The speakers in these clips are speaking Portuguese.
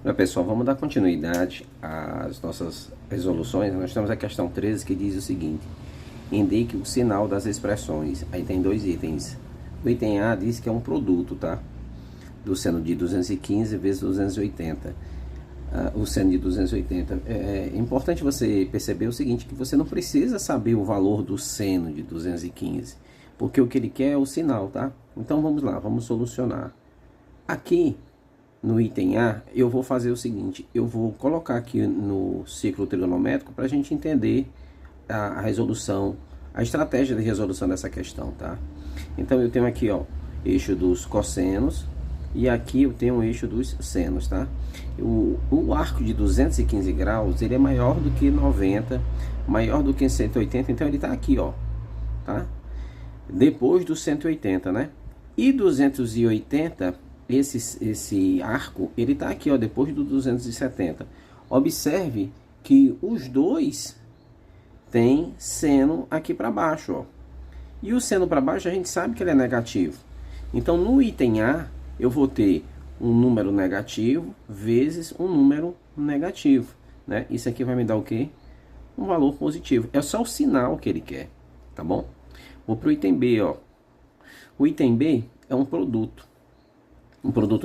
Olha, pessoal, vamos dar continuidade às nossas resoluções. Nós temos a questão 13 que diz o seguinte: indique o sinal das expressões. Aí tem dois itens. O item A diz que é um produto, tá? Do seno de 215 vezes 280. O seno de 280. É importante você perceber o seguinte, que você não precisa saber o valor do seno de 215, porque o que ele quer é o sinal, tá? Então vamos lá, vamos solucionar. Aqui no item A, eu vou fazer o seguinte: eu vou colocar aqui no ciclo trigonométrico para a gente entender a resolução, a estratégia de resolução dessa questão, tá? Então eu tenho aqui, ó, eixo dos cossenos, e aqui eu tenho o eixo dos senos, tá? O arco de 215 graus, ele é maior do que 90, maior do que 180, então ele tá aqui, ó, tá? Depois do 180, né? E 280, esse arco, ele tá aqui, ó, depois do 270. Observe que os dois têm seno aqui para baixo, ó. E o seno para baixo a gente sabe que ele é negativo. Então no item A eu vou ter um número negativo vezes um número negativo, né? Isso aqui vai me dar o quê? Um valor positivo. É só o sinal que ele quer, tá bom? Vou pro item B, ó. O item B é um produto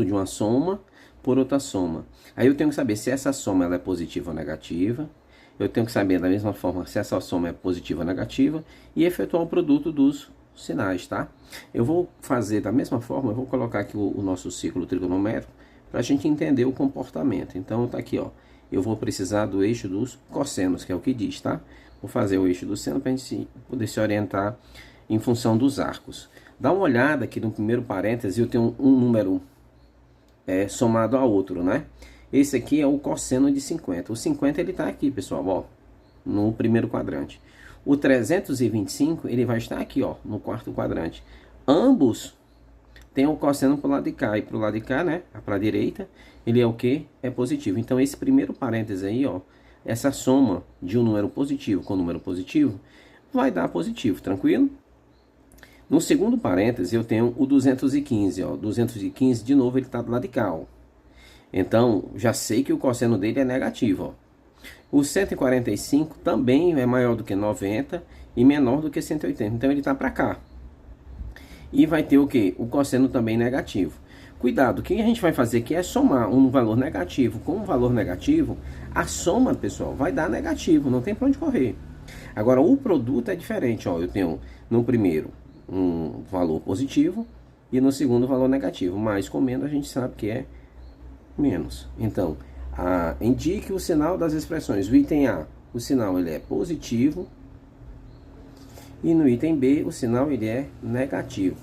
de uma soma por outra soma. Aí eu tenho que saber se essa soma ela é positiva ou negativa. Eu tenho que saber da mesma forma se essa soma é positiva ou negativa e efetuar o produto dos sinais, tá? Eu vou fazer da mesma forma, eu vou colocar aqui o nosso ciclo trigonométrico para a gente entender o comportamento. Então tá aqui, ó. Eu vou precisar do eixo dos cossenos, que é o que diz, tá? Vou fazer o eixo do seno para a gente poder se orientar em função dos arcos. Dá uma olhada aqui no primeiro parêntese, eu tenho um número somado a outro, né? Esse aqui é o cosseno de 50. O 50 ele está aqui, pessoal, ó, no primeiro quadrante. O 325 ele vai estar aqui, ó, no quarto quadrante. Ambos têm o cosseno para o lado de cá, e para o lado de cá, né, para a direita, ele é o que? É positivo. Então esse primeiro parêntese aí, ó, essa soma de um número positivo com um número positivo vai dar positivo, tranquilo? No segundo parêntese, eu tenho o 215, ó. 215, de novo, ele está do lado de cá, ó. Então, já sei que o cosseno dele é negativo, ó. O 145 também é maior do que 90 e menor do que 180. Então, ele está para cá. E vai ter o quê? O cosseno também negativo. Cuidado, o que a gente vai fazer aqui é somar um valor negativo com um valor negativo. A soma, pessoal, vai dar negativo, não tem para onde correr. Agora, o produto é diferente, ó. Eu tenho no primeiro um valor positivo e no segundo valor negativo, mas com menos a gente sabe que é menos. Então, indique o sinal das expressões. O item A, o sinal ele é positivo, e no item B o sinal ele é negativo.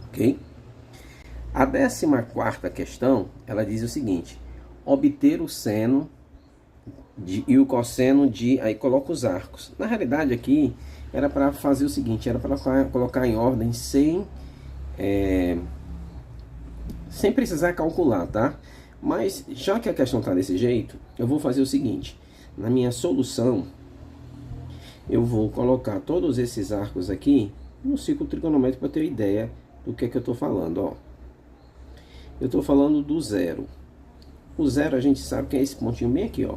Ok? A 14ª questão, ela diz o seguinte: obter o seno e o cosseno de... Aí coloca os arcos. Na realidade aqui era para fazer o seguinte, era para colocar em ordem sem precisar calcular, tá? Mas já que a questão está desse jeito, eu vou fazer o seguinte: na minha solução eu vou colocar todos esses arcos aqui no ciclo trigonométrico para ter ideia do que é que eu estou falando, ó. Eu estou falando do zero. O zero a gente sabe que é esse pontinho bem aqui, ó.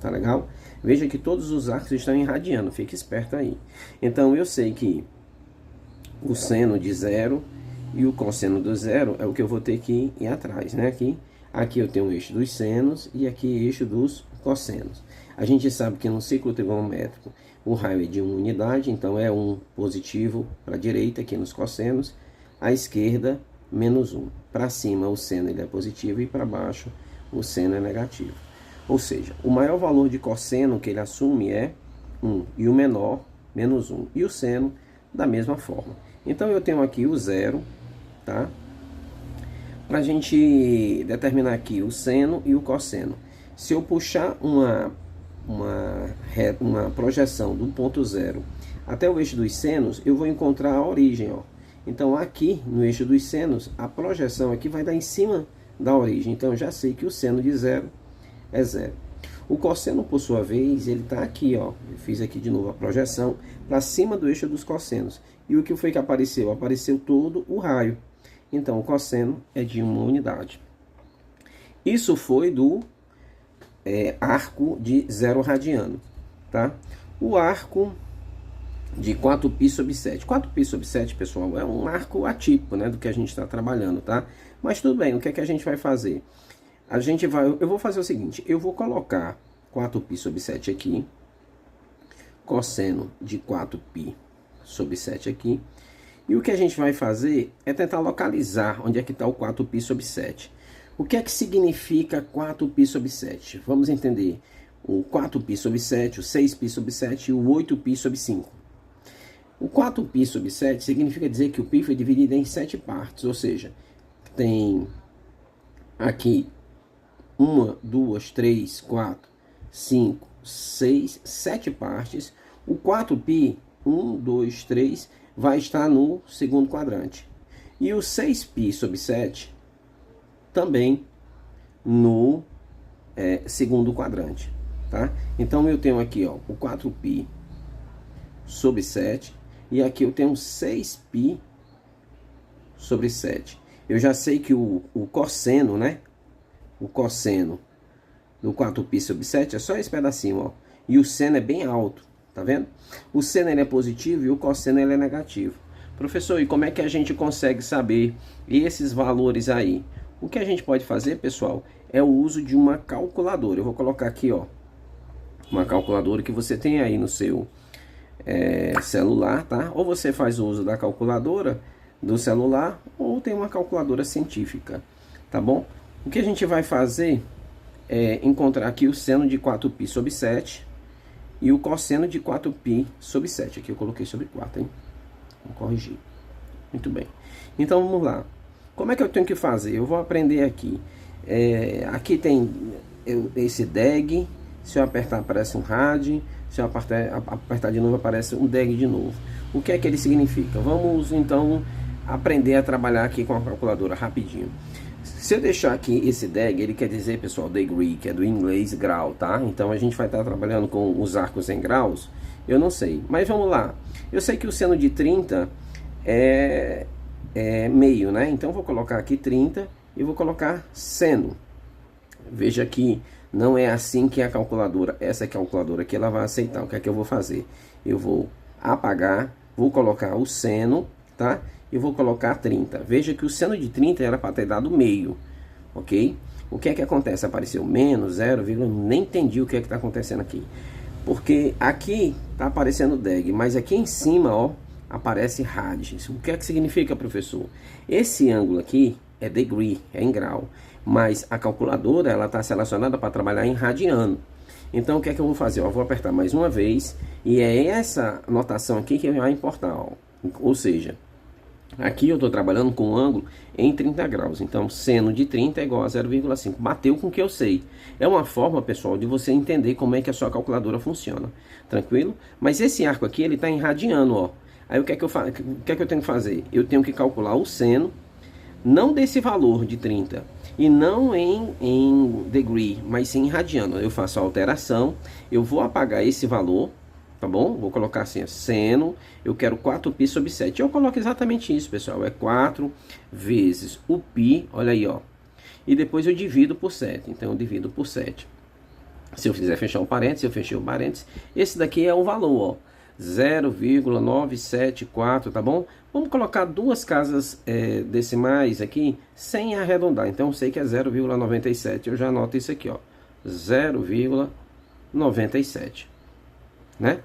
Tá legal? Veja que todos os arcos estão irradiando, fique esperto aí. Então eu sei que o seno de zero e o cosseno do zero é o que eu vou ter que ir atrás, né? Aqui eu tenho o eixo dos senos e aqui o eixo dos cossenos. A gente sabe que no ciclo trigonométrico o raio é de uma unidade, então é um positivo para a direita aqui nos cossenos, à esquerda menos 1. Para cima o seno ele é positivo e para baixo o seno é negativo. Ou seja, o maior valor de cosseno que ele assume é 1 e o menor, menos 1. E o seno, da mesma forma. Então eu tenho aqui o zero, tá? Para a gente determinar aqui o seno e o cosseno. Se eu puxar uma projeção do ponto zero até o eixo dos senos, eu vou encontrar a origem, ó. Então aqui no eixo dos senos, a projeção aqui vai dar em cima da origem. Então eu já sei que o seno de zero é zero. O cosseno, por sua vez, ele está aqui, ó. Eu fiz aqui de novo a projeção para cima do eixo dos cossenos. E o que foi que apareceu? Apareceu todo o raio. Então, o cosseno é de uma unidade. Isso foi do arco de 0 radiano, tá? O arco de 4π sobre 7. 4π sobre 7, pessoal, é um arco atípico, né, do que a gente está trabalhando, tá? Mas tudo bem, o que é que a gente vai fazer? Eu vou fazer o seguinte, eu vou colocar 4π sobre 7 aqui, cosseno de 4π sobre 7 aqui, e o que a gente vai fazer é tentar localizar onde é que está o 4π sobre 7. O que é que significa 4π sobre 7? Vamos entender o 4π sobre 7, o 6π sobre 7 e o 8π sobre 5. O 4π sobre 7 significa dizer que o π foi dividido em 7 partes, ou seja, tem aqui 1, 2, 3, 4, 5, 6, 7 partes. O 4π, 1, 2, 3, vai estar no segundo quadrante. E o 6π sobre 7 também no segundo quadrante, tá? Então eu tenho aqui, ó, o 4π sobre 7 e aqui eu tenho 6π sobre 7. Eu já sei que o cosseno, né? O cosseno do 4π sobre 7 é só esse pedacinho, ó. E o seno é bem alto, tá vendo? O seno ele é positivo e o cosseno ele é negativo. Professor, e como é que a gente consegue saber esses valores aí? O que a gente pode fazer, pessoal, é o uso de uma calculadora. Eu vou colocar aqui, ó, uma calculadora que você tem aí no seu celular, tá? Ou você faz o uso da calculadora do celular, ou tem uma calculadora científica, tá bom? O que a gente vai fazer é encontrar aqui o seno de 4π sobre 7 e o cosseno de 4π sobre 7. Aqui eu coloquei sobre 4, hein? Vou corrigir. Muito bem. Então vamos lá. Como é que eu tenho que fazer? Eu vou aprender aqui. Aqui tem esse DEG. Se eu apertar aparece um RAD. Se eu apertar de novo aparece um DEG de novo. O que é que ele significa? Vamos então aprender a trabalhar aqui com a calculadora rapidinho. Se eu deixar aqui esse DEG, ele quer dizer, pessoal, degree, que é do inglês grau, tá? Então a gente vai estar trabalhando com os arcos em graus. Eu não sei, mas vamos lá. Eu sei que o seno de 30 é meio, né? Então eu vou colocar aqui 30 e vou colocar seno. Veja que não é assim que a calculadora, essa calculadora aqui, ela vai aceitar. O que é que eu vou fazer? Eu vou apagar, vou colocar o seno, tá? E vou colocar 30. Veja que o seno de 30 era para ter dado meio, ok? O que é que acontece? Apareceu menos, 0, nem entendi o que é que está acontecendo aqui. Porque aqui está aparecendo DEG, mas aqui em cima, ó, aparece rad. O que é que significa, professor? Esse ângulo aqui é degree, é em grau. Mas a calculadora, ela está selecionada para trabalhar em radiano. Então o que é que eu vou fazer? Eu vou apertar mais uma vez. E é essa notação aqui que vai importar, ó. Ou seja, aqui eu estou trabalhando com um ângulo em 30 graus. Então, seno de 30 é igual a 0,5. Bateu com o que eu sei. É uma forma, pessoal, de você entender como é que a sua calculadora funciona. Tranquilo? Mas esse arco aqui, ele está em radiano, ó. Aí o que é que eu tenho que fazer? Eu tenho que calcular o seno, não desse valor de 30, e não em degree, mas sim em radiano. Eu faço a alteração, eu vou apagar esse valor, tá bom? Vou colocar assim, seno, eu quero 4π sobre 7. Eu coloco exatamente isso, pessoal. É 4 vezes o π, olha aí, ó. E depois eu divido por 7. Então eu divido por 7. Se eu fizer fechar o parênteses, eu fechei o parênteses. Esse daqui é o valor, ó. 0,974, tá bom? Vamos colocar duas casas decimais aqui, sem arredondar. Então eu sei que é 0,97. Eu já anoto isso aqui, ó. 0,97. Né?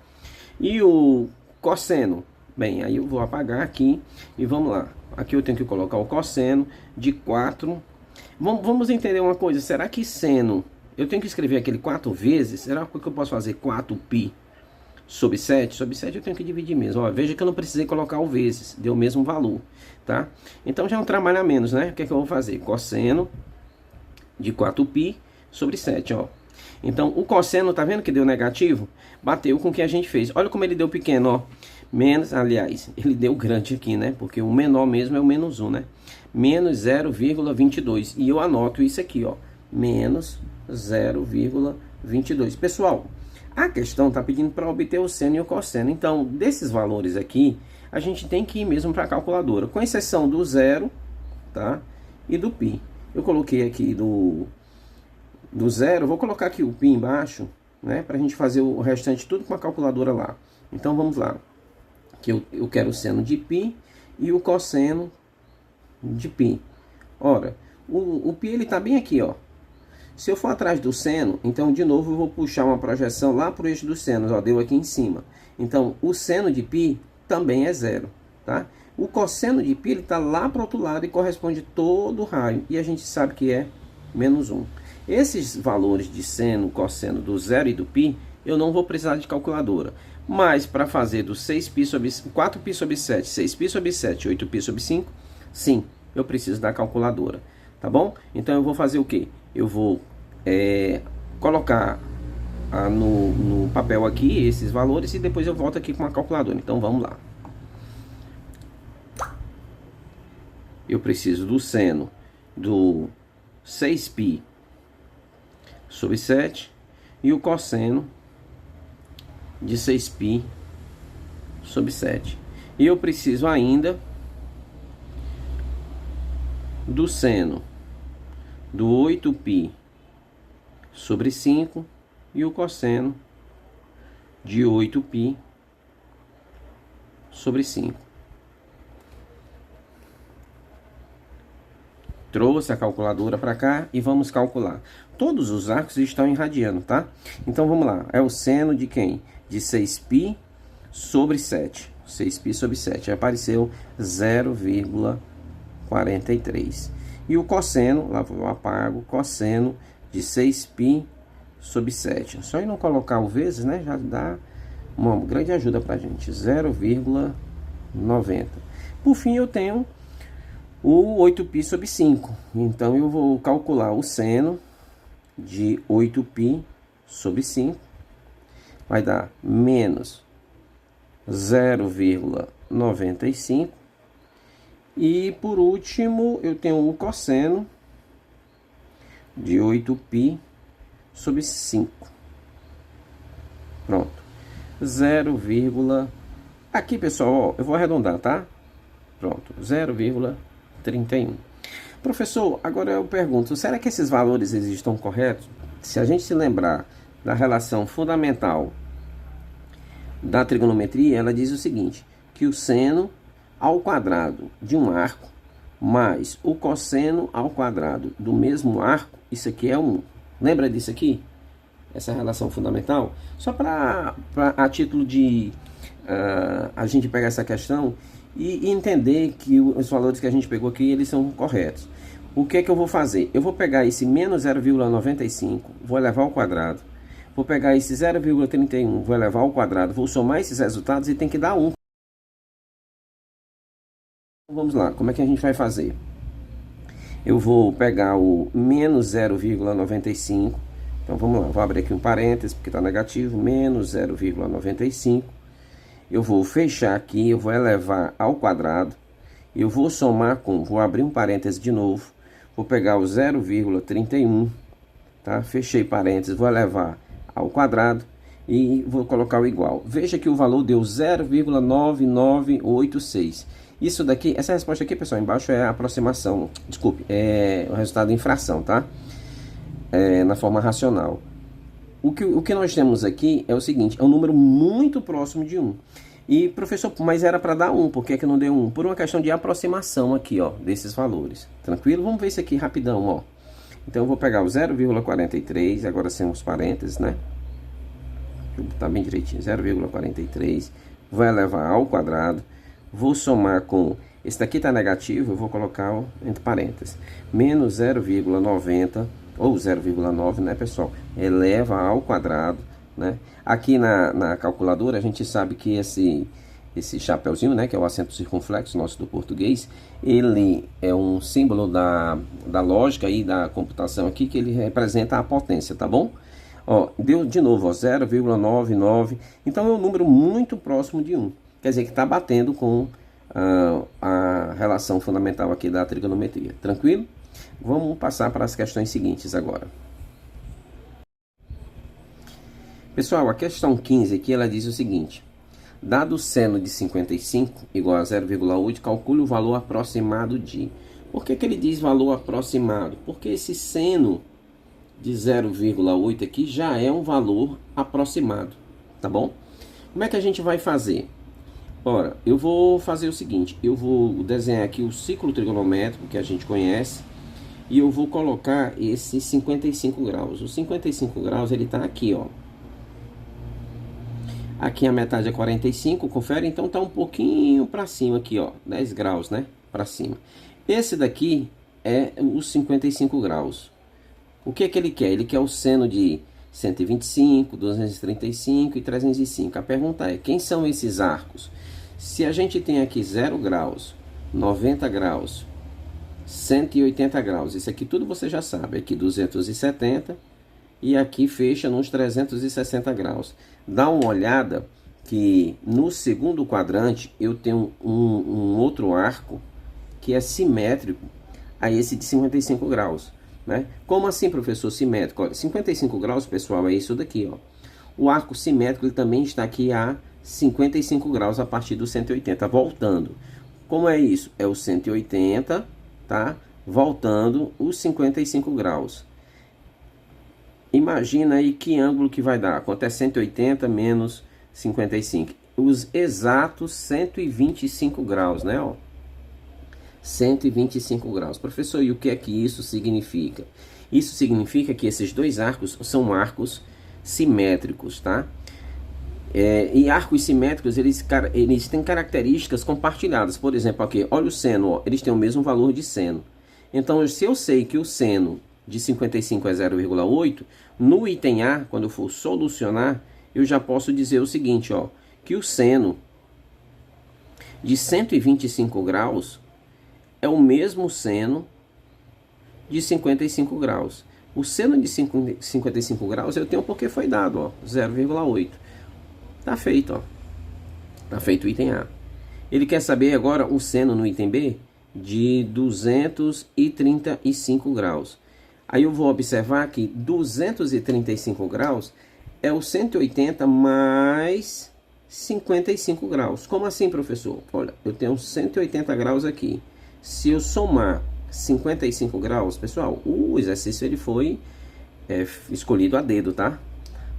E o cosseno, bem, aí eu vou apagar aqui e vamos lá. Aqui eu tenho que colocar o cosseno de 4. Vamos entender uma coisa, será que seno, eu tenho que escrever aquele 4 vezes? Será que eu posso fazer 4π sobre 7? Sobre 7 eu tenho que dividir mesmo. Ó, veja que eu não precisei colocar o vezes, deu o mesmo valor, tá? Então já é um trabalho a menos, né? O que é que eu vou fazer? Cosseno de 4π sobre 7, ó. Então, o cosseno, tá vendo que deu negativo? Bateu com o que a gente fez. Olha como ele deu pequeno, ó. Menos, aliás, ele deu grande aqui, né? Porque o menor mesmo é o menos 1, né? Menos 0,22. E eu anoto isso aqui, ó. Menos 0,22. Pessoal, a questão tá pedindo para obter o seno e o cosseno. Então, desses valores aqui, a gente tem que ir mesmo para a calculadora. Com exceção do 0, tá? E do π. Eu coloquei aqui do do zero, vou colocar aqui o π embaixo, né, para a gente fazer o restante tudo com a calculadora lá. Então vamos lá, que eu quero o seno de π e o cosseno de π. Ora, o π ele está bem aqui, ó. Se eu for atrás do seno, então de novo eu vou puxar uma projeção lá para o eixo dos senos, ó, deu aqui em cima. Então o seno de π também é zero, tá? O cosseno de π está lá para o outro lado e corresponde todo o raio, e a gente sabe que é menos 1. Esses valores de seno, cosseno do zero e do π, eu não vou precisar de calculadora. Mas para fazer do 6π sobre 4π sobre 7, 6π sobre 7, 8π sobre 5, sim, eu preciso da calculadora, tá bom? Então eu vou fazer o quê? Eu vou colocar no papel aqui esses valores e depois eu volto aqui com uma calculadora. Então vamos lá. Eu preciso do seno do 6π sobre 7 e o cosseno de 6π sobre 7. E eu preciso ainda do seno do 8π sobre 5 e o cosseno de 8π sobre 5. Trouxe a calculadora para cá e vamos calcular. Todos os arcos estão irradiando, tá? Então vamos lá. É o seno de quem? De 6π sobre 7. 6π sobre 7. Apareceu 0,43. E o cosseno, lá eu apago, cosseno de 6π sobre 7. Só em não colocar o vezes, né? Já dá uma grande ajuda pra gente. 0,90. Por fim, eu tenho o 8π sobre 5. Então, eu vou calcular o seno de 8π sobre 5. Vai dar menos 0,95. E, por último, eu tenho o cosseno de 8π sobre 5. Pronto. 0, aqui, pessoal, ó, eu vou arredondar, tá? Pronto. 0,31. Professor, agora eu pergunto, será que esses valores eles estão corretos? Se a gente se lembrar da relação fundamental da trigonometria, ela diz o seguinte, que o seno ao quadrado de um arco mais o cosseno ao quadrado do mesmo arco, isso aqui é 1. Lembra disso aqui? Essa relação fundamental? Só para a título de a gente pegar essa questão e entender que os valores que a gente pegou aqui, eles são corretos. O que é que eu vou fazer? Eu vou pegar esse menos 0,95, vou elevar ao quadrado. Vou pegar esse 0,31, vou elevar ao quadrado. Vou somar esses resultados e tem que dar 1. Vamos lá, como é que a gente vai fazer? Eu vou pegar o menos 0,95. Então vamos lá, vou abrir aqui um parênteses porque está negativo. Menos 0,95. Eu vou fechar aqui, eu vou elevar ao quadrado. Eu vou somar com, vou abrir um parênteses de novo. Vou pegar o 0,31, tá? Fechei parênteses, vou elevar ao quadrado e vou colocar o igual. Veja que o valor deu 0,9986. Isso daqui, essa resposta aqui, pessoal, embaixo é a aproximação, desculpe, é o resultado em fração, tá? Na forma racional. O que nós temos aqui é o seguinte, é um número muito próximo de 1. E, professor, mas era para dar 1, por que que não deu 1? Por uma questão de aproximação aqui, ó, desses valores. Tranquilo? Vamos ver isso aqui rapidão, ó. Então, eu vou pegar o 0,43, agora sem os parênteses, né? Deixa eu botar bem direitinho, 0,43. Vou elevar ao quadrado. Vou somar com, esse daqui está negativo, eu vou colocar entre parênteses, menos 0,90, ou 0,9, né, pessoal? Eleva ao quadrado, né? Aqui na calculadora, a gente sabe que esse chapeuzinho, né, que é o acento circunflexo nosso do português, ele é um símbolo da lógica e da computação aqui, que ele representa a potência, tá bom? Ó, deu de novo, ó, 0,99, então é um número muito próximo de 1. Quer dizer que está batendo com a relação fundamental aqui da trigonometria. Tranquilo? Vamos passar para as questões seguintes agora. Pessoal, a questão 15 aqui, ela diz o seguinte. Dado o seno de 55 igual a 0,8, calcule o valor aproximado de... Por que que ele diz valor aproximado? Porque esse seno de 0,8 aqui já é um valor aproximado, tá bom? Como é que a gente vai fazer? Ora, eu vou fazer o seguinte, eu vou desenhar aqui o ciclo trigonométrico que a gente conhece e eu vou colocar esse 55 graus. O 55 graus ele está aqui, ó. Aqui a metade é 45, confere, então tá um pouquinho para cima aqui, ó, 10 graus, né, para cima. Esse daqui é os 55 graus. O que é que ele quer? Ele quer o seno de 125, 235 e 305. A pergunta é, quem são esses arcos? Se a gente tem aqui 0 graus, 90 graus, 180 graus, isso aqui tudo você já sabe, aqui 270 e aqui fecha nos 360 graus. Dá uma olhada que no segundo quadrante eu tenho um outro arco que é simétrico a esse de 55 graus. Né? Como assim, professor, simétrico? Olha, 55 graus, pessoal, é isso daqui. Ó. O arco simétrico ele também está aqui a 55 graus a partir do 180, voltando. Como é isso? É o 180, tá? Voltando os 55 graus. Imagina aí que ângulo que vai dar. Quanto é 180 menos 55? Os exatos 125 graus, né? Ó. 125 graus. Professor, e o que é que isso significa? Isso significa que esses dois arcos são arcos simétricos, tá? E arcos simétricos, eles têm características compartilhadas. Por exemplo, aqui, olha o seno, ó, eles têm o mesmo valor de seno. Então, se eu sei que o seno de 55 é 0,8, no item A, quando eu for solucionar, eu já posso dizer o seguinte, ó, que o seno de 125 graus é o mesmo seno de 55 graus. O seno de 55 graus eu tenho porque foi dado, ó, 0,8. Tá feito, ó. Tá feito o item A. Ele quer saber agora o seno no item B de 235 graus. Aí eu vou observar que 235 graus é o 180 mais 55 graus. Como assim, professor? Olha, eu tenho 180 graus aqui. Se eu somar 55 graus, pessoal, o exercício ele foi escolhido a dedo, tá?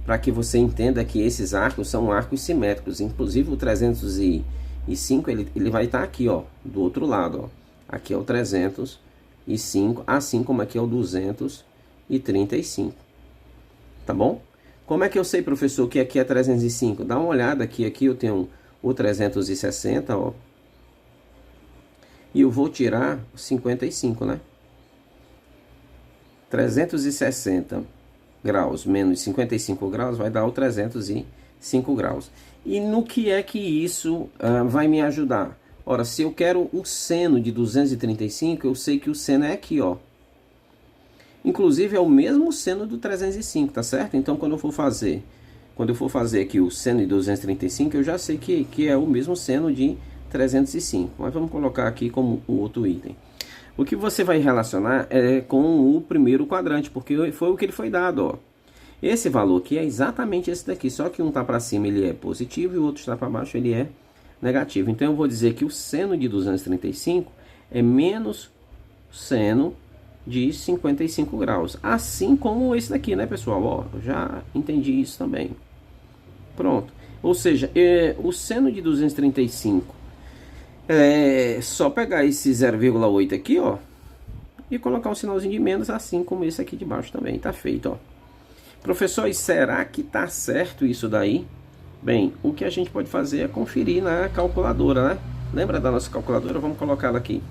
Para que você entenda que esses arcos são arcos simétricos. Inclusive o 305 ele vai estar aqui, ó, do outro lado, ó. Aqui é o 305, assim como aqui é o 235. Tá bom? Como é que eu sei, professor, que aqui é 305? Dá uma olhada aqui eu tenho o 360, ó. E eu vou tirar 55, né? 360 graus menos 55 graus vai dar o 305 graus. E no que é que isso vai me ajudar? Ora, se eu quero o seno de 235, eu sei que o seno é aqui, ó. Inclusive é o mesmo seno do 305, tá certo? Então quando eu for fazer aqui o seno de 235, eu já sei que é o mesmo seno de 305. Mas vamos colocar aqui como o outro item. O que você vai relacionar é com o primeiro quadrante, porque foi o que ele foi dado, ó. Esse valor aqui é exatamente esse daqui, só que um está para cima ele é positivo e o outro está para baixo ele é negativo. Então eu vou dizer que o seno de 235 é menos seno de 55 graus. Assim como esse daqui, né, pessoal? Ó, eu já entendi isso também. Pronto. Ou seja, o seno de 235 é só pegar esse 0,8 aqui, ó, e colocar um sinalzinho de menos, assim como esse aqui de baixo também. Tá feito, ó. Professor, e será que tá certo isso daí? Bem, o que a gente pode fazer é conferir na calculadora, né? Lembra da nossa calculadora? Vamos colocar ela aqui.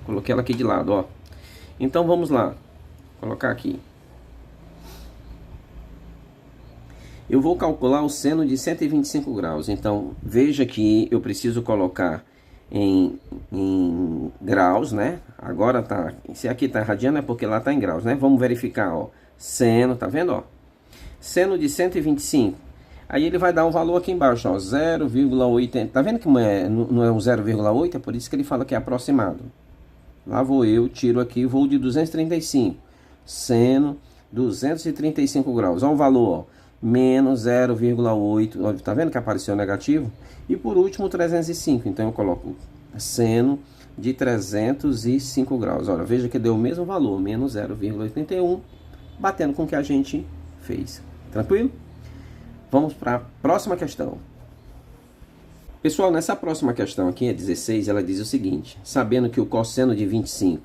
Coloquei ela aqui de lado, ó. Então vamos lá. Vou colocar aqui. Eu vou calcular o seno de 125 graus. Então veja que eu preciso colocar em graus, né? Agora tá. Se aqui tá radiano é porque lá tá em graus, né? Vamos verificar, ó. Seno, tá vendo, ó? Seno de 125. Aí ele vai dar um valor aqui embaixo, ó, 0,80. Tá vendo que não é um 0,8? É por isso que ele fala que é aproximado. Lá vou eu, tiro aqui, vou de 235. Seno, 235 graus. Olha o valor, ó, menos 0,8. Tá vendo que apareceu negativo? E por último, 305. Então eu coloco seno de 305 graus. Olha, veja que deu o mesmo valor, menos 0,81. batendo com o que a gente fez. Tranquilo? Vamos para a próxima questão. Pessoal, nessa próxima questão aqui, a 16, ela diz o seguinte: sabendo que o cosseno de 25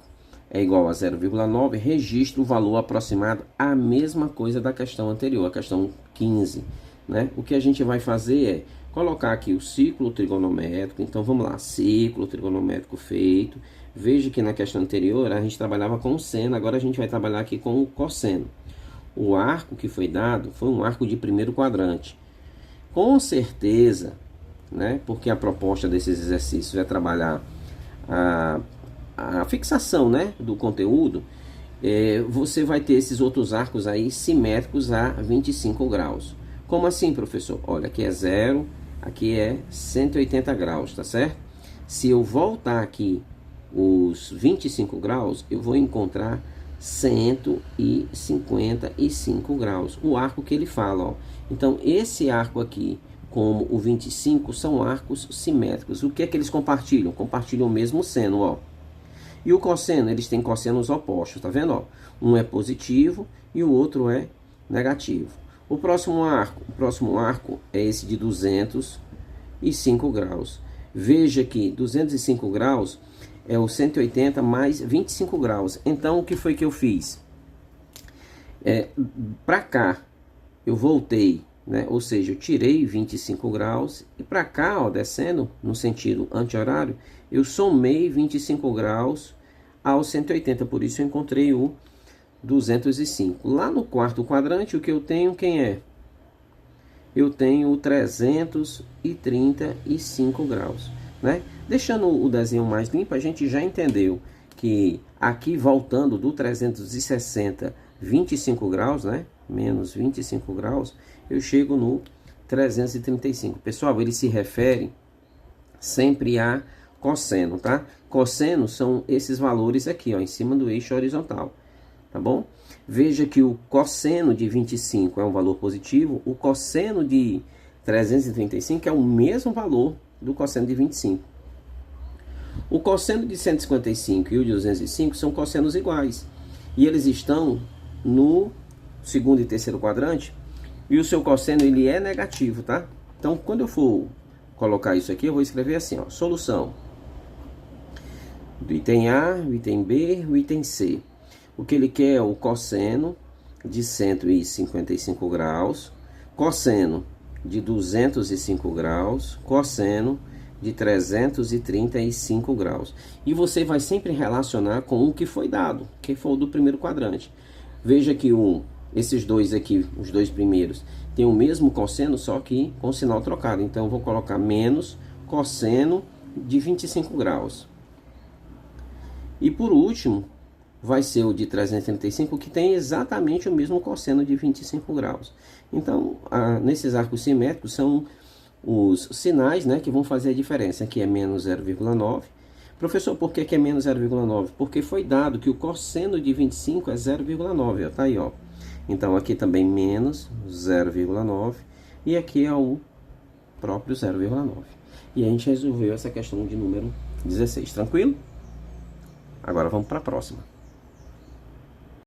é igual a 0,9, registra o valor aproximado, a mesma coisa da questão anterior, a questão 15. Né? O que a gente vai fazer é colocar aqui o ciclo trigonométrico. Então vamos lá, ciclo trigonométrico feito. Veja que na questão anterior a gente trabalhava com o seno, agora a gente vai trabalhar aqui com o cosseno. O arco que foi dado foi um arco de primeiro quadrante. Com certeza, né, porque a proposta desses exercícios é trabalhar a fixação, né, do conteúdo, você vai ter esses outros arcos aí simétricos a 25 graus. Como assim, professor? Olha, aqui é 0, aqui é 180 graus, tá certo? Se eu voltar aqui os 25 graus, eu vou encontrar 155 graus, o arco que ele fala, ó. Então, esse arco aqui, como o 25, são arcos simétricos. O que é que eles compartilham? Compartilham o mesmo seno, ó. E o cosseno, eles têm cossenos opostos, tá vendo, ó? Um é positivo e o outro é negativo. O próximo arco é esse de 205 graus. Veja que 205 graus é o 180 mais 25 graus. Então, o que foi que eu fiz? Para cá, eu voltei, né? Ou seja, eu tirei 25 graus. E para cá, ó, descendo no sentido anti-horário, eu somei 25 graus ao 180. Por isso, eu encontrei o 205. Lá no quarto quadrante, o que eu tenho, quem é? Eu tenho 335 graus, né? Deixando o desenho mais limpo, a gente já entendeu que aqui, voltando do 360, 25 graus, né? Menos 25 graus, eu chego no 335. Pessoal, ele se refere sempre a cosseno, tá? Cosseno são esses valores aqui, ó, em cima do eixo horizontal, tá bom? Veja que o cosseno de 25 é um valor positivo, o cosseno de 335 é o mesmo valor do cosseno de 25. O cosseno de 155 e o de 205 são cossenos iguais. E eles estão no segundo e terceiro quadrante. E o seu cosseno, ele é negativo, tá? Então, quando eu for colocar isso aqui, eu vou escrever assim, ó. Solução do item A, o item B, o item C. O que ele quer é o cosseno de 155 graus, cosseno de 205 graus, cosseno de 335 graus. E você vai sempre relacionar com o que foi dado, que foi o do primeiro quadrante. Veja que esses dois aqui, os dois primeiros, tem o mesmo cosseno, só que com sinal trocado. Então, eu vou colocar menos cosseno de 25 graus. E por último, vai ser o de 335, que tem exatamente o mesmo cosseno de 25 graus. Então, nesses arcos simétricos, são os sinais, né, que vão fazer a diferença. Aqui é menos 0,9. Professor, por que é menos 0,9? Porque foi dado que o cosseno de 25 é 0,9. Tá aí, ó. Então, aqui também menos 0,9. E aqui é o próprio 0,9. E a gente resolveu essa questão de número 16. Tranquilo? Agora vamos para a próxima.